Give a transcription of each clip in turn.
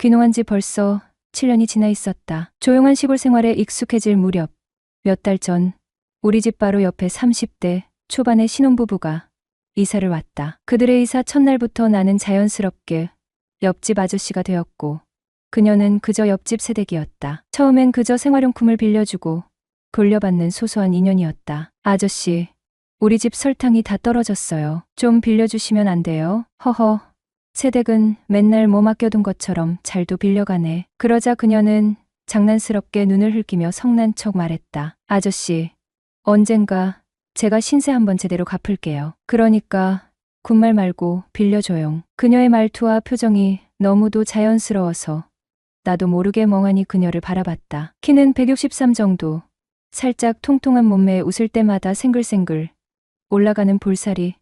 귀농한 지 벌써 7년이 지나 있었다. 조용한 시골 생활에 익숙해질 무렵 몇 달 전 우리 집 바로 옆에 30대 초반의 신혼부부가 이사를 왔다. 그들의 이사 첫날부터 나는 자연스럽게 옆집 아저씨가 되었고 그녀는 그저 옆집 새댁이었다. 처음엔 그저 생활용품을 빌려주고 돌려받는 소소한 인연이었다. 아저씨, 우리 집 설탕이 다 떨어졌어요. 좀 빌려주시면 안 돼요? 허허. 새댁은 맨날 뭐 맡겨둔 것처럼 잘도 빌려가네. 그러자 그녀는 장난스럽게 눈을 흘기며 성난 척 말했다. 아저씨, 언젠가 제가 신세 한번 제대로 갚을게요. 그러니까 군말 말고 빌려줘용. 그녀의 말투와 표정이 너무도 자연스러워서 나도 모르게 멍하니 그녀를 바라봤다. 키는 163 정도, 살짝 통통한 몸매에 웃을 때마다 생글생글 올라가는 볼살이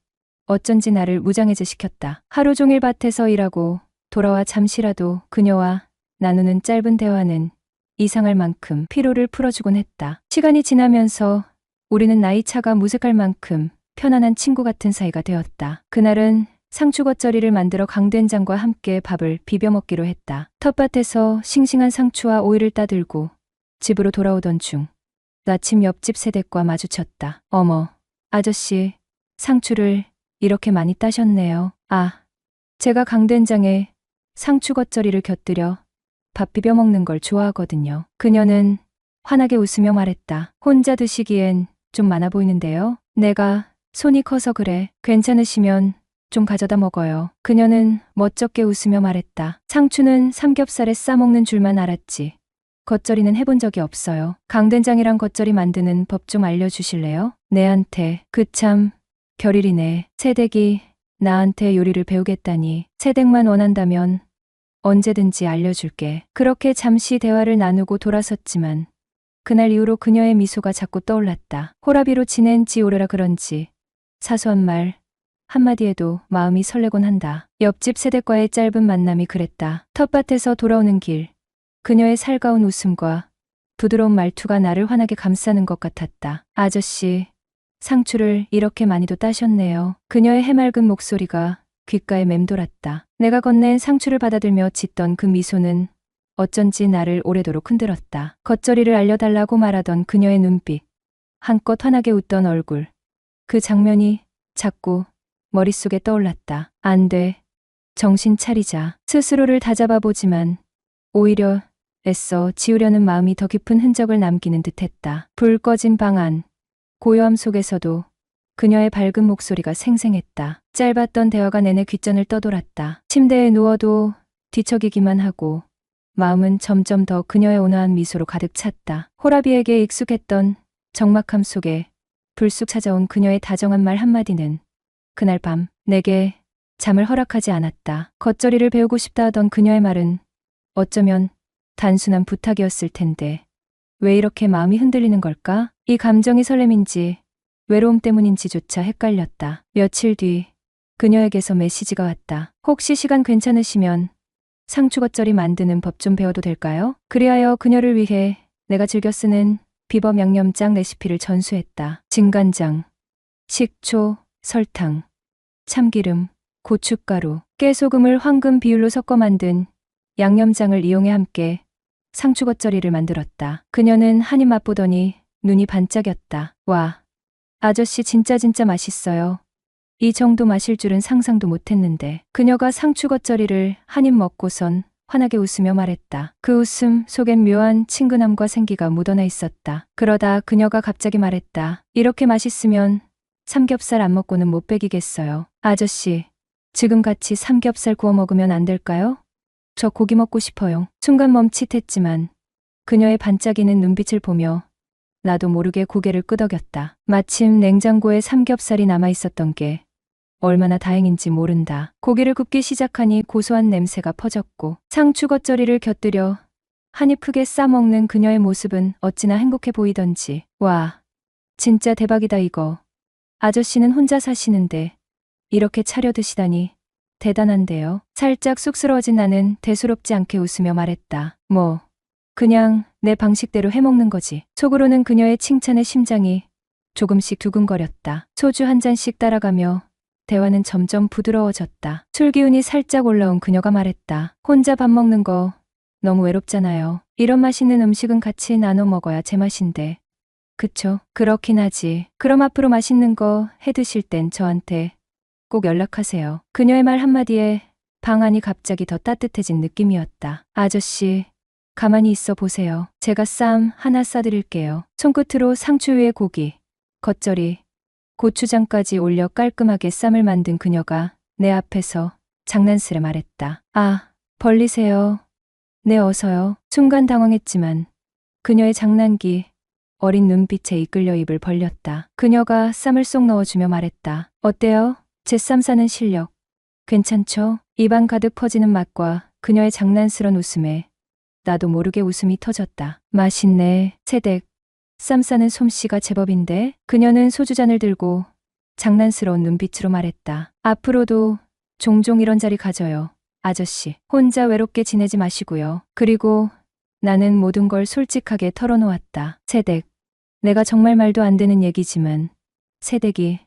어쩐지 나를 무장해제 시켰다. 하루 종일 밭에서 일하고 돌아와 잠시라도 그녀와 나누는 짧은 대화는 이상할 만큼 피로를 풀어주곤 했다. 시간이 지나면서 우리는 나이 차가 무색할 만큼 편안한 친구 같은 사이가 되었다. 그날은 상추 겉절이를 만들어 강된장과 함께 밥을 비벼 먹기로 했다. 텃밭에서 싱싱한 상추와 오이를 따들고 집으로 돌아오던 중 마침 옆집 새댁과 마주쳤다. 어머, 아저씨, 상추를 이렇게 많이 따셨네요. 아, 제가 강된장에 상추 겉절이를 곁들여 밥 비벼 먹는 걸 좋아하거든요. 그녀는 환하게 웃으며 말했다. 혼자 드시기엔 좀 많아 보이는데요. 내가 손이 커서 그래. 괜찮으시면 좀 가져다 먹어요. 그녀는 멋쩍게 웃으며 말했다. 상추는 삼겹살에 싸먹는 줄만 알았지. 겉절이는 해본 적이 없어요. 강된장이랑 겉절이 만드는 법 좀 알려주실래요? 내한테. 그참 결일이네. 새댁이 나한테 요리를 배우겠다니. 새댁만 원한다면 언제든지 알려줄게. 그렇게 잠시 대화를 나누고 돌아섰지만 그날 이후로 그녀의 미소가 자꾸 떠올랐다. 호라비로 지낸 지 오래라 그런지 사소한 말 한마디에도 마음이 설레곤 한다. 옆집 새댁과의 짧은 만남이 그랬다. 텃밭에서 돌아오는 길, 그녀의 살가운 웃음과 부드러운 말투가 나를 환하게 감싸는 것 같았다. 아저씨, 상추를 이렇게 많이도 따셨네요. 그녀의 해맑은 목소리가 귓가에 맴돌았다. 내가 건넨 상추를 받아들며 짓던 그 미소는 어쩐지 나를 오래도록 흔들었다. 겉절이를 알려달라고 말하던 그녀의 눈빛, 한껏 환하게 웃던 얼굴, 그 장면이 자꾸 머릿속에 떠올랐다. 안 돼. 정신 차리자. 스스로를 다잡아 보지만 오히려 애써 지우려는 마음이 더 깊은 흔적을 남기는 듯했다. 불 꺼진 방 안, 고요함 속에서도 그녀의 밝은 목소리가 생생했다. 짧았던 대화가 내내 귓전을 떠돌았다. 침대에 누워도 뒤척이기만 하고 마음은 점점 더 그녀의 온화한 미소로 가득 찼다. 호라비에게 익숙했던 적막함 속에 불쑥 찾아온 그녀의 다정한 말 한마디는 그날 밤 내게 잠을 허락하지 않았다. 겉절이를 배우고 싶다 하던 그녀의 말은 어쩌면 단순한 부탁이었을 텐데 왜 이렇게 마음이 흔들리는 걸까? 이 감정이 설렘인지 외로움 때문인지조차 헷갈렸다. 며칠 뒤 그녀에게서 메시지가 왔다. 혹시 시간 괜찮으시면 상추 겉절이 만드는 법 좀 배워도 될까요? 그리하여 그녀를 위해 내가 즐겨 쓰는 비법 양념장 레시피를 전수했다. 진간장, 식초, 설탕, 참기름, 고춧가루, 깨소금을 황금 비율로 섞어 만든 양념장을 이용해 함께 상추 겉절이를 만들었다. 그녀는 한 입 맛보더니 눈이 반짝였다. 와, 아저씨 진짜 맛있어요. 이 정도 마실 줄은 상상도 못했는데. 그녀가 상추 겉절이를 한 입 먹고선 환하게 웃으며 말했다. 그 웃음 속엔 묘한 친근함과 생기가 묻어나 있었다. 그러다 그녀가 갑자기 말했다. 이렇게 맛있으면 삼겹살 안 먹고는 못 배기겠어요. 아저씨, 지금 같이 삼겹살 구워 먹으면 안 될까요? 저 고기 먹고 싶어요. 순간 멈칫했지만 그녀의 반짝이는 눈빛을 보며 나도 모르게 고개를 끄덕였다. 마침 냉장고에 삼겹살이 남아 있었던 게 얼마나 다행인지 모른다. 고기를 굽기 시작하니 고소한 냄새가 퍼졌고 상추 겉절이를 곁들여 한 입 크게 싸먹는 그녀의 모습은 어찌나 행복해 보이던지. 와, 진짜 대박이다 이거. 아저씨는 혼자 사시는데 이렇게 차려 드시다니 대단한데요. 살짝 쑥스러워진 나는 대수롭지 않게 웃으며 말했다. 뭐, 그냥 내 방식대로 해먹는 거지. 속으로는 그녀의 칭찬에 심장이 조금씩 두근거렸다. 소주 한 잔씩 따라가며 대화는 점점 부드러워졌다. 술 기운이 살짝 올라온 그녀가 말했다. 혼자 밥 먹는 거 너무 외롭잖아요. 이런 맛있는 음식은 같이 나눠 먹어야 제맛인데. 그쵸? 그렇긴 하지. 그럼 앞으로 맛있는 거 해 드실 땐 저한테 꼭 연락하세요. 그녀의 말 한마디에 방 안이 갑자기 더 따뜻해진 느낌이었다. 아저씨, 가만히 있어 보세요. 제가 쌈 하나 싸드릴게요. 손끝으로 상추 위에 고기, 겉절이, 고추장까지 올려 깔끔하게 쌈을 만든 그녀가 내 앞에서 장난스레 말했다. 아, 벌리세요. 네, 어서요. 순간 당황했지만 그녀의 장난기, 어린 눈빛에 이끌려 입을 벌렸다. 그녀가 쌈을 쏙 넣어주며 말했다. 어때요? 제 쌈 싸는 실력. 괜찮죠? 입안 가득 퍼지는 맛과 그녀의 장난스런 웃음에 나도 모르게 웃음이 터졌다. 맛있네. 세댁. 쌈 싸는 솜씨가 제법인데? 그녀는 소주잔을 들고 장난스러운 눈빛으로 말했다. 앞으로도 종종 이런 자리 가져요. 아저씨. 혼자 외롭게 지내지 마시고요. 그리고 나는 모든 걸 솔직하게 털어놓았다. 세댁. 내가 정말 말도 안 되는 얘기지만 세댁이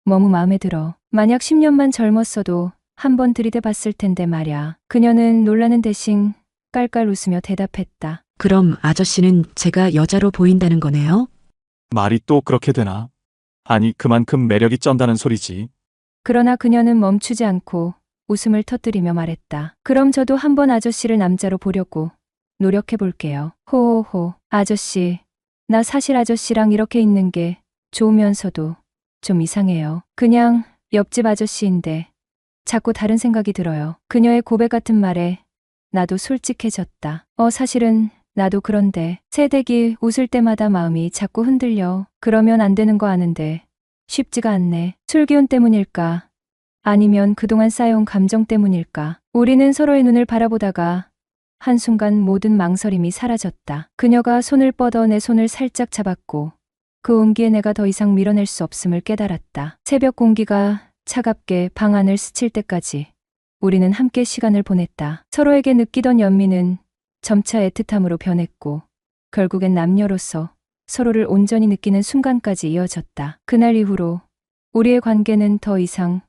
너무 마음에 들어. 만약 10년만 젊었어도 한번 들이대 봤을 텐데 말야. 그녀는 놀라는 대신 깔깔 웃으며 대답했다. 그럼 아저씨는 제가 여자로 보인다는 거네요? 말이 또 그렇게 되나? 아니, 그만큼 매력이 쩐다는 소리지. 그러나 그녀는 멈추지 않고 웃음을 터뜨리며 말했다. 그럼 저도 한번 아저씨를 남자로 보려고 노력해 볼게요. 호호호. 아저씨. 나 사실 아저씨랑 이렇게 있는 게 좋으면서도 좀 이상해요. 그냥 옆집 아저씨인데 자꾸 다른 생각이 들어요. 그녀의 고백 같은 말에 나도 솔직해졌다. 사실은 나도 그런데. 세댁이 웃을 때마다 마음이 자꾸 흔들려. 그러면 안 되는 거 아는데 쉽지가 않네. 술 기운 때문일까? 아니면 그동안 쌓여온 감정 때문일까? 우리는 서로의 눈을 바라보다가 한순간 모든 망설임이 사라졌다. 그녀가 손을 뻗어 내 손을 살짝 잡았고 그 온기에 내가 더 이상 밀어낼 수 없음을 깨달았다. 새벽 공기가 차갑게 방 안을 스칠 때까지 우리는 함께 시간을 보냈다. 서로에게 느끼던 연민은 점차 애틋함으로 변했고 결국엔 남녀로서 서로를 온전히 느끼는 순간까지 이어졌다. 그날 이후로 우리의 관계는 더 이상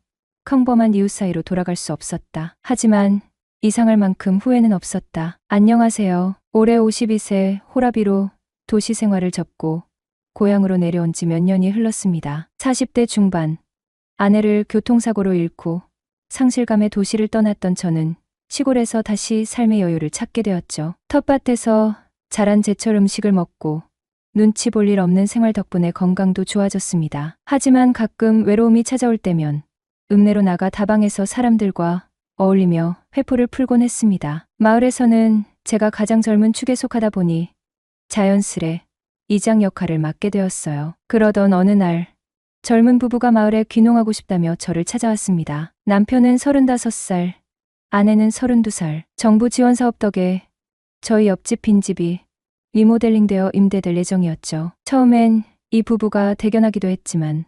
평범한 이웃 사이로 돌아갈 수 없었다. 하지만 이상할 만큼 후회는 없었다. 안녕하세요. 올해 52세 호라비로 도시 생활을 접고 고향으로 내려온 지 몇 년이 흘렀습니다. 40대 중반, 아내를 교통사고로 잃고 상실감에 도시를 떠났던 저는 시골에서 다시 삶의 여유를 찾게 되었죠. 텃밭에서 자란 제철 음식을 먹고 눈치 볼 일 없는 생활 덕분에 건강도 좋아졌습니다. 하지만 가끔 외로움이 찾아올 때면 읍내로 나가 다방에서 사람들과 어울리며 회포를 풀곤 했습니다. 마을에서는 제가 가장 젊은 축에 속하다 보니 자연스레 이장 역할을 맡게 되었어요. 그러던 어느 날 젊은 부부가 마을에 귀농하고 싶다며 저를 찾아왔습니다. 남편은 35살, 아내는 32살. 정부 지원 사업 덕에 저희 옆집 빈집이 리모델링되어 임대될 예정이었죠. 처음엔 이 부부가 대견하기도 했지만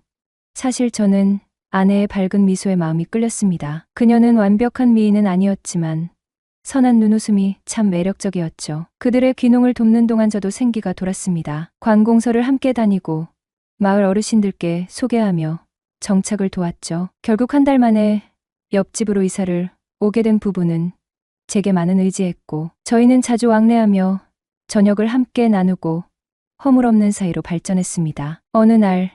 사실 저는 아내의 밝은 미소에 마음이 끌렸습니다. 그녀는 완벽한 미인은 아니었지만 선한 눈웃음이 참 매력적이었죠. 그들의 귀농을 돕는 동안 저도 생기가 돌았습니다. 관공서를 함께 다니고 마을 어르신들께 소개하며 정착을 도왔죠. 결국 한 달 만에 옆집으로 이사를 오게 된 부부는 제게 많은 의지했고 저희는 자주 왕래하며 저녁을 함께 나누고 허물없는 사이로 발전했습니다. 어느 날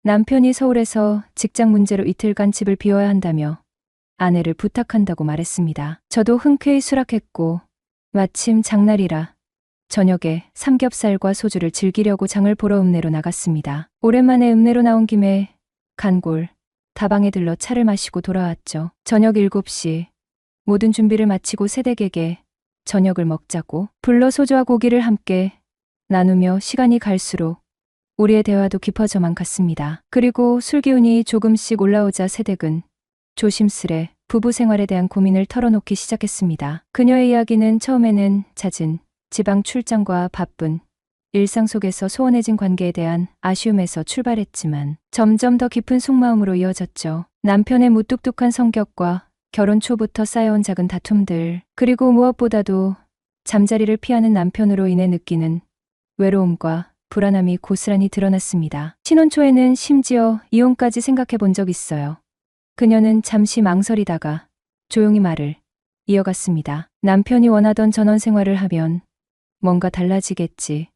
남편이 서울에서 직장 문제로 이틀간 집을 비워야 한다며 아내를 부탁한다고 말했습니다. 저도 흔쾌히 수락했고 마침 장날이라 저녁에 삼겹살과 소주를 즐기려고 장을 보러 읍내로 나갔습니다. 오랜만에 읍내로 나온 김에 간골 다방에 들러 차를 마시고 돌아왔죠. 저녁 7시 모든 준비를 마치고 새댁에게 저녁을 먹자고 불러 소주와 고기를 함께 나누며 시간이 갈수록 우리의 대화도 깊어져만 갔습니다. 그리고 술 기운이 조금씩 올라오자 새댁은 조심스레 부부 생활에 대한 고민을 털어놓기 시작했습니다. 그녀의 이야기는 처음에는 잦은 지방 출장과 바쁜 일상 속에서 소원해진 관계에 대한 아쉬움에서 출발했지만 점점 더 깊은 속마음으로 이어졌죠. 남편의 무뚝뚝한 성격과 결혼 초부터 쌓여온 작은 다툼들, 그리고 무엇보다도 잠자리를 피하는 남편으로 인해 느끼는 외로움과 불안함이 고스란히 드러났습니다. 신혼 초에는 심지어 이혼까지 생각해 본 적 있어요. 그녀는 잠시 망설이다가 조용히 말을 이어갔습니다. 남편이 원하던 전원 생활을 하면 뭔가 달라지겠지.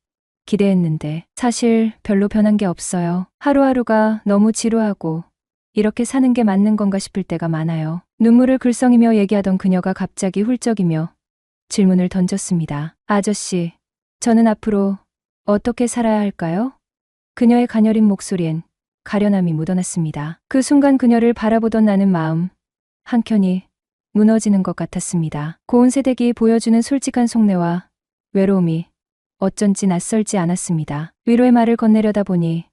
기대했는데 사실 별로 변한 게 없어요. 하루하루가 너무 지루하고 이렇게 사는 게 맞는 건가 싶을 때가 많아요. 눈물을 글썽이며 얘기하던 그녀가 갑자기 훌쩍이며 질문을 던졌습니다. 아저씨, 저는 앞으로 어떻게 살아야 할까요? 그녀의 가녀린 목소리엔 가련함이 묻어났습니다. 그 순간 그녀를 바라보던 나는 마음 한켠이 무너지는 것 같았습니다. 고운 새댁이 보여주는 솔직한 속내와 외로움이 어쩐지 낯설지 않았습니다. 위로의 말을 건네려다 보니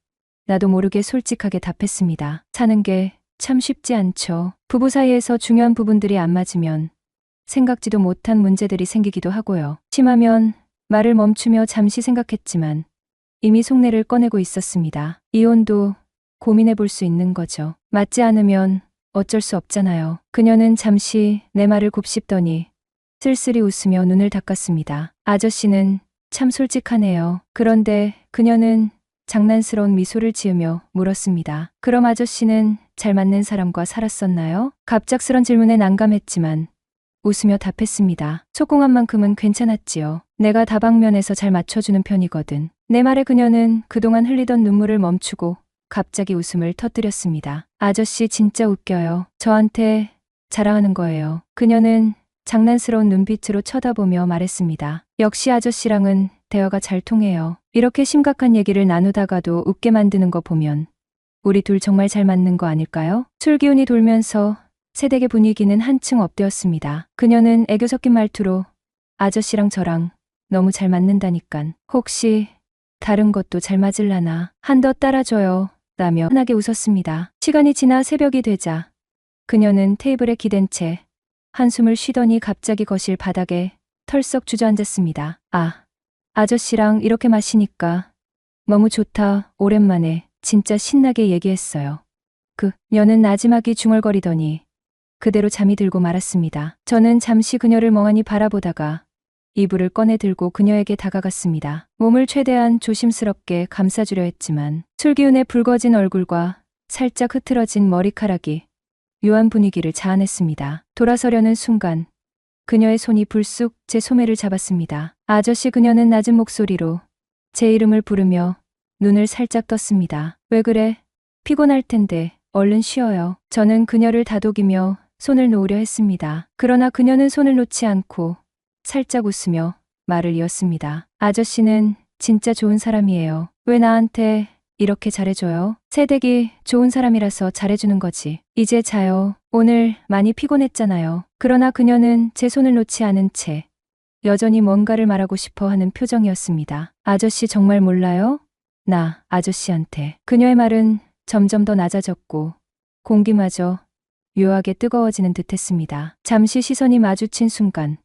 나도 모르게 솔직하게 답했습니다. 사는 게 참 쉽지 않죠. 부부 사이에서 중요한 부분들이 안 맞으면 생각지도 못한 문제들이 생기기도 하고요. 심하면 말을 멈추며 잠시 생각했지만 이미 속내를 꺼내고 있었습니다. 이혼도 고민해 볼 수 있는 거죠. 맞지 않으면 어쩔 수 없잖아요. 그녀는 잠시 내 말을 곱씹더니 쓸쓸히 웃으며 눈을 닦았습니다. 아저씨는 참 솔직하네요. 그런데 그녀는 장난스러운 미소를 지으며 물었습니다. 그럼 아저씨는 잘 맞는 사람과 살았었나요? 갑작스런 질문에 난감했지만 웃으며 답했습니다. 속공한 만큼은 괜찮았지요. 내가 다방면에서 잘 맞춰주는 편이거든. 내 말에 그녀는 그동안 흘리던 눈물을 멈추고 갑자기 웃음을 터뜨렸습니다. 아저씨 진짜 웃겨요. 저한테 자랑하는 거예요. 그녀는 장난스러운 눈빛으로 쳐다보며 말했습니다. 역시 아저씨랑은 대화가 잘 통해요. 이렇게 심각한 얘기를 나누다가도 웃게 만드는 거 보면 우리 둘 정말 잘 맞는 거 아닐까요? 술 기운이 돌면서 새댁의 분위기는 한층 업되었습니다. 그녀는 애교 섞인 말투로 아저씨랑 저랑 너무 잘 맞는다니깐. 혹시 다른 것도 잘 맞을라나 한 더 따라줘요. 라며 환하게 웃었습니다. 시간이 지나 새벽이 되자 그녀는 테이블에 기댄 채 한숨을 쉬더니 갑자기 거실 바닥에 털썩 주저앉았습니다. 아저씨랑 이렇게 마시니까 너무 좋다. 오랜만에 진짜 신나게 얘기했어요. 그녀는 나지막이 중얼거리더니 그대로 잠이 들고 말았습니다. 저는 잠시 그녀를 멍하니 바라보다가 이불을 꺼내 들고 그녀에게 다가갔습니다. 몸을 최대한 조심스럽게 감싸주려 했지만 술기운에 붉어진 얼굴과 살짝 흐트러진 머리카락이 묘한 분위기를 자아냈습니다. 돌아서려는 순간 그녀의 손이 불쑥 제 소매를 잡았습니다. 아저씨, 그녀는 낮은 목소리로 제 이름을 부르며 눈을 살짝 떴습니다. 왜 그래? 피곤할 텐데 얼른 쉬어요. 저는 그녀를 다독이며 손을 놓으려 했습니다. 그러나 그녀는 손을 놓지 않고 살짝 웃으며 말을 이었습니다. 아저씨는 진짜 좋은 사람이에요. 왜 나한테 이렇게 잘해줘요? 새댁이 좋은 사람이라서 잘해주는 거지. 이제 자요. 오늘 많이 피곤했잖아요. 그러나 그녀는 제 손을 놓지 않은 채 여전히 뭔가를 말하고 싶어 하는 표정이었습니다. 아저씨 정말 몰라요? 나 아저씨한테. 그녀의 말은 점점 더 낮아졌고 공기마저 묘하게 뜨거워지는 듯했습니다. 잠시 시선이 마주친 순간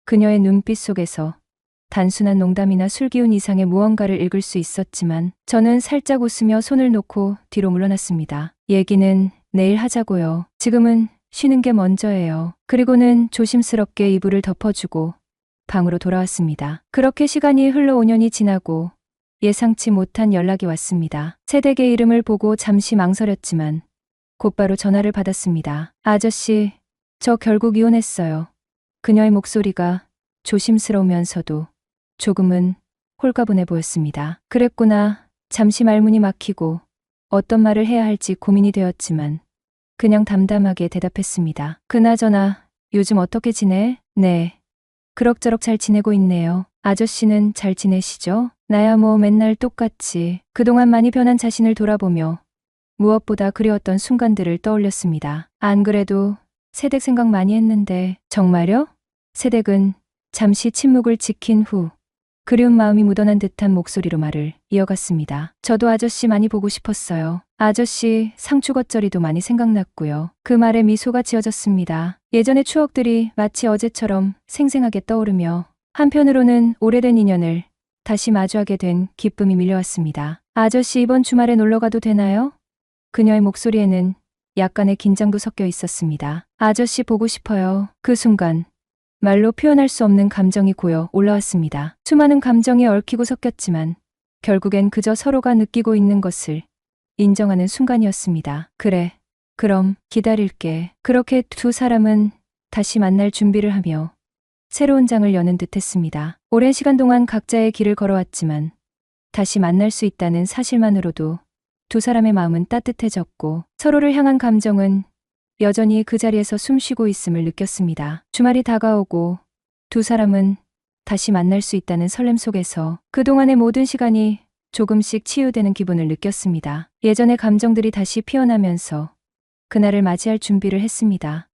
그녀의 눈빛 속에서 단순한 농담이나 술기운 이상의 무언가를 읽을 수 있었지만 저는 살짝 웃으며 손을 놓고 뒤로 물러났습니다. 얘기는 내일 하자고요. 지금은 쉬는 게 먼저예요. 그리고는 조심스럽게 이불을 덮어주고 방으로 돌아왔습니다. 그렇게 시간이 흘러 5년이 지나고 예상치 못한 연락이 왔습니다. 새댁의 이름을 보고 잠시 망설였지만 곧바로 전화를 받았습니다. 아저씨, 저 결국 이혼했어요. 그녀의 목소리가 조심스러우면서도 조금은 홀가분해 보였습니다. 그랬구나. 잠시 말문이 막히고 어떤 말을 해야 할지 고민이 되었지만 그냥 담담하게 대답했습니다. 그나저나 요즘 어떻게 지내? 네. 그럭저럭 잘 지내고 있네요. 아저씨는 잘 지내시죠? 나야 뭐 맨날 똑같이. 그동안 많이 변한 자신을 돌아보며 무엇보다 그리웠던 순간들을 떠올렸습니다. 안 그래도 새댁 생각 많이 했는데. 정말요? 새댁은 잠시 침묵을 지킨 후 그리운 마음이 묻어난 듯한 목소리로 말을 이어갔습니다. 저도 아저씨 많이 보고 싶었어요. 아저씨 상추 겉절이도 많이 생각났고요. 그 말에 미소가 지어졌습니다. 예전의 추억들이 마치 어제처럼 생생하게 떠오르며 한편으로는 오래된 인연을 다시 마주하게 된 기쁨이 밀려왔습니다. 아저씨, 이번 주말에 놀러 가도 되나요? 그녀의 목소리에는 약간의 긴장도 섞여 있었습니다. 아저씨 보고 싶어요. 그 순간 말로 표현할 수 없는 감정이 고여 올라왔습니다. 수많은 감정이 얽히고 섞였지만 결국엔 그저 서로가 느끼고 있는 것을 인정하는 순간이었습니다. 그래, 그럼 기다릴게. 그렇게 두 사람은 다시 만날 준비를 하며 새로운 장을 여는 듯 했습니다. 오랜 시간 동안 각자의 길을 걸어왔지만 다시 만날 수 있다는 사실만으로도 두 사람의 마음은 따뜻해졌고 서로를 향한 감정은 여전히 그 자리에서 숨쉬고 있음을 느꼈습니다. 주말이 다가오고 두 사람은 다시 만날 수 있다는 설렘 속에서 그동안의 모든 시간이 조금씩 치유되는 기분을 느꼈습니다. 예전의 감정들이 다시 피어나면서 그날을 맞이할 준비를 했습니다.